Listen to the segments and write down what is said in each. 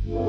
Yo,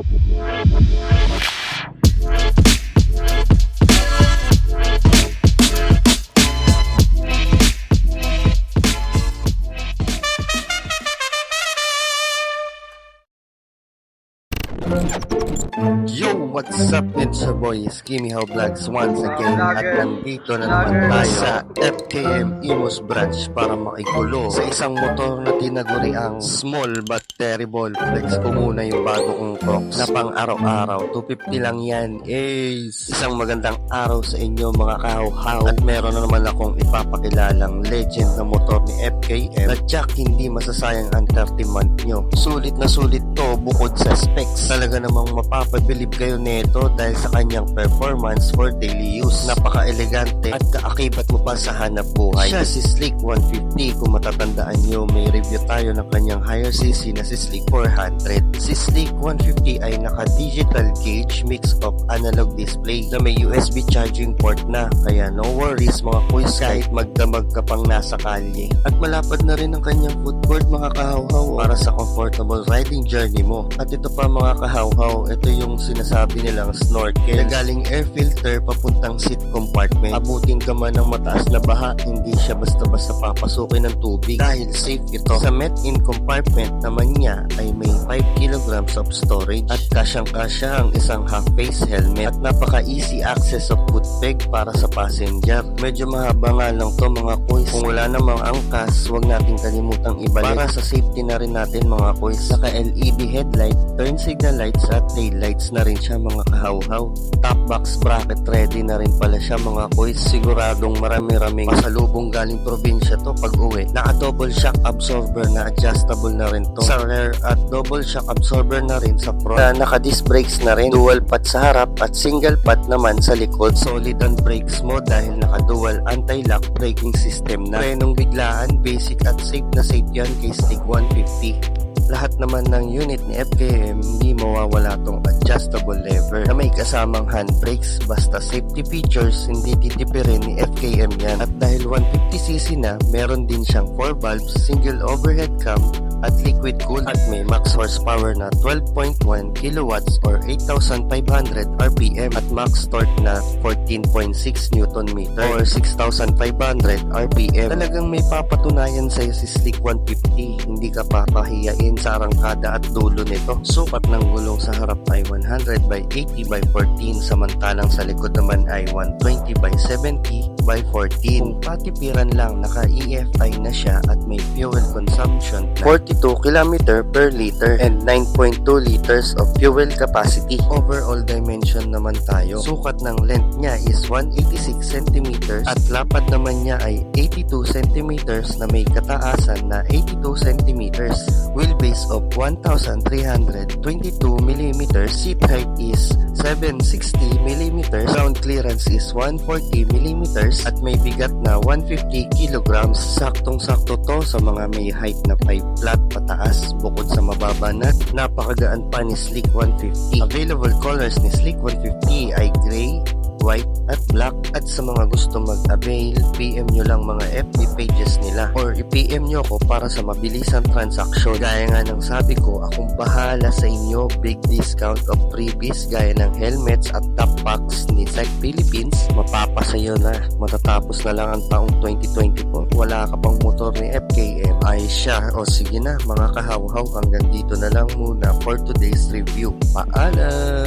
what's up? It's your boy Skimmy How Vlogs once again at nandito na naman tayo sa FKM Imus branch para makigulo sa isang motor na tinaguri ang small but terrible. Flex ko muna yung bago kong Crocs na pang araw-araw. 250 lang yan. Isang magandang araw sa inyo mga kahaw-haw, at meron na naman akong ipapakilalang legend na motor ni FKM na jack hindi masasayang ang 30 month nyo. Sulit na sulit to bukod sa specs. Talaga namang mapapabilib kayo nito dahil sa kanyang performance for daily use. Napaka-elegante at kaakibat mo pa sa hanap buhay. Siya si Slick 150. Kung matatandaan nyo, may review tayo ng kanyang higher cc na si Slick 400. Si Slick 150 ay naka-digital gauge mix of analog display na may USB charging port na. Kaya no worries mga kuys kahit magdamag ka pang nasa kalye. At malapad na rin ang kanyang footboard mga kahaw-haw para sa comfortable riding journey mo. At ito pa mga kahaw-haw, ito yung sinasabi nilang snorkel na galing air filter papuntang seat compartment. Abutin ka man ng mataas na baha, hindi siya basta-basta papasukin ng tubig dahil safe ito. Sa met-in compartment naman niya ay may 5 kilograms of storage at kasyang-kasya ang isang half-face helmet at napaka-easy access of boot peg para sa passenger. Medyo mahaba nga lang to mga kuys. Kung wala namang angkas, huwag natin kalimutang ibalik para sa safety na rin natin mga kuys. Naka LED headlight, turn signal lights at tail lights na rin siya mga kahaw-haw. Top box bracket ready na rin pala siya mga kuys. Siguradong marami-raming pasalubong galing probinsya to pag uwi. Naka double shock absorber na adjustable na rin to sa rear at double shock absorber na rin sa front. Naka disc brakes na rin, dual pat sa harap at single pat naman sa likod. Solid ang brakes mo dahil naka dual anti-lock braking system na. Frenong biglaan, basic at safe na safe yan kay Slick 150. Lahat naman ng unit ni FKM hindi mawawala tong adjustable lever na may kasamang handbrakes. Basta safety features hindi titipirin ni FKM yan. At dahil 150cc na, meron din siyang 4 valves, single overhead cam at liquid cooled at may max horsepower na 12.1 kilowatts or 8,500 RPM at max torque na 14.6 Newton meter or 6,500 RPM. Talagang may papatunayan sa'yo si Slick 150. Hindi ka papahiyain sa arangkada at dulo nito. Sukat ng gulong sa harap ay 100 by 80 by 14 samantalang sa likod naman ay 120 by 70 by 14. Kung patipiran lang, naka EFI na siya at may fuel consumption na 42 km per liter and 9.2 liters of fuel capacity. Overall dimension naman tayo. Sukat ng length niya is 186 cm at lapad naman niya ay 82 cm na may kataasan na 82 cm. Wheelbase of 1,322 mm. Seat height is 760 mm. Ground clearance is 140 mm at may bigat na 150 kg. Saktong-sakto to sa mga may height na 5 flat pataas bukod sa mababa na. Napakagaan pa ni Slick 150. Available colors ni Slick 150 ay gray, white at black. At sa mga gusto mag-avail, PM nyo lang mga FB pages nila or i-PM nyo ko para sa mabilisang transaksyon. Gaya nga ng sabi ko, akong bahala sa inyo. Big discount of freebies gaya ng helmets at top packs ni Site Philippines. Mapapasayo na. Matatapos na lang ang taong 2024. Wala ka pang motor ni FKM. Ay siya. O sige na mga kahaw-haw, hanggang dito na lang muna for today's review. Paalam!